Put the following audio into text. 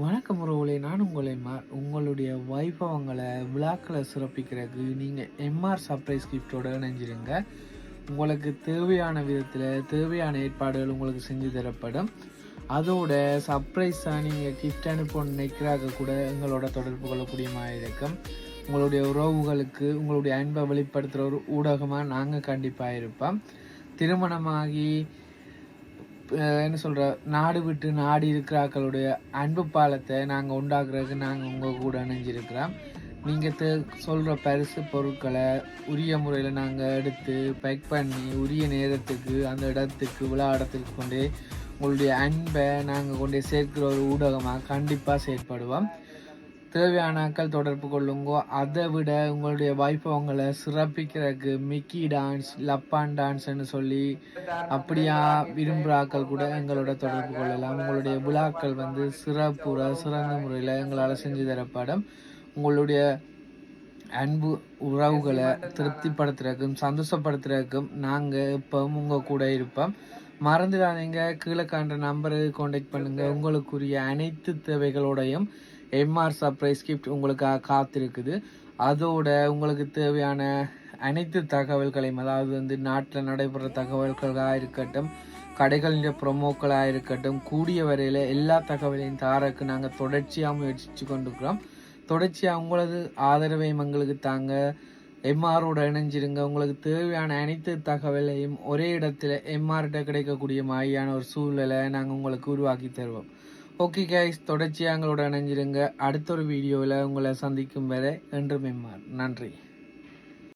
வணக்கம் உறவுகளே, நான் உங்களுடைய வைபவங்களை விழாக்களை சிறப்பிக்கிறதுக்கு நீங்கள் எம்ஆர் சர்ப்ரைஸ் கிஃப்டோட இணைஞ்சிருங்க. உங்களுக்கு தேவையான விதத்தில் தேவையான ஏற்பாடுகள் உங்களுக்கு செஞ்சு தரப்படும். அதோட சர்ப்ரைஸாக நீங்கள் கிஃப்ட் அனுப்ப நினைக்கிறாக கூட எங்களோட தொடர்பு கொள்ளக்கூடிய மாதிரி இருக்கும். உங்களுடைய உறவுகளுக்கு உங்களுடைய அன்பை வெளிப்படுத்துகிற ஒரு ஊடகமாக நாங்கள் கண்டிப்பாக இருப்போம். திருமணமாகி என்ன சொல்கிற நாடு விட்டு நாடு இருக்கிறாக்களுடைய அன்பு பாலத்தை நாங்கள் உண்டாக்குறதுக்கு நாங்கள் உங்கள் கூட இணைஞ்சிருக்கிறோம். நீங்கள் சொல்கிற பரிசு பொருட்களை உரிய முறையில் நாங்கள் எடுத்து பேக் பண்ணி உரிய நேரத்துக்கு அந்த இடத்துக்கு விழா இடத்துக்கு கொண்டு உங்களுடைய அன்பை நாங்கள் கொண்டு சேர்க்கிற ஒரு ஊடகமாக கண்டிப்பாக செயற்படுவோம். தேவையானாக்கள் தொடர்பு கொள்ளுங்கோ. அதை விட உங்களுடைய வைபவங்களை சிறப்பிக்கிறதுக்கு மிக்கி டான்ஸ், லப்பான் டான்ஸ்ன்னு சொல்லி அப்படியா விரும்புகிறாக்கள் கூட எங்களோட தொடர்பு கொள்ளலாம். உங்களுடைய விழாக்கள் சிறந்த முறையில் எங்களால் செஞ்சு தரப்படும். உங்களுடைய அன்பு உறவுகளை திருப்திப்படுத்துறதுக்கும் சந்தோஷப்படுத்துறதுக்கும் நாங்கள் எப்பவும் உங்கள் கூட இருப்போம். மறந்துடாதீங்க, கீழே காண்ற நம்பருக்கு கான்டாக்ட் பண்ணுங்கள். உங்களுக்குரிய அனைத்து தேவைகளோடையும் எம்ஆர் சர்ப்ரைஸ் கிஃப்ட் உங்களுக்காக காத்திருக்குது. அதோட உங்களுக்கு தேவையான அனைத்து தகவல்களையும், அதாவது நாட்டில் நடைபெற தகவல்களாக இருக்கட்டும், கடைகளின் ப்ரொமோக்களாக இருக்கட்டும், கூடிய வரையில் எல்லா தகவலையும் தாரக்கு நாங்கள் தொடர்ச்சியாக முயற்சித்து கொண்டிருக்கிறோம். தொடர்ச்சியாக உங்களது ஆதரவையும் எங்களுக்கு தாங்க. எம்ஆரோட இணைஞ்சிருங்க. உங்களுக்கு தேவையான அனைத்து தகவலையும் ஒரே இடத்துல எம்ஆர்கிட்ட கிடைக்கக்கூடிய மாதிரியான ஒரு சூழ்நிலை நாங்கள் உங்களுக்கு உருவாக்கி தருவோம். ஓகே கைஸ், தொடர்ச்சியாக எங்களோட இணைஞ்சிருங்க. அடுத்த ஒரு வீடியோவில் உங்களை சந்திக்கும் வரை என்றும் எம்ஆர். நன்றி.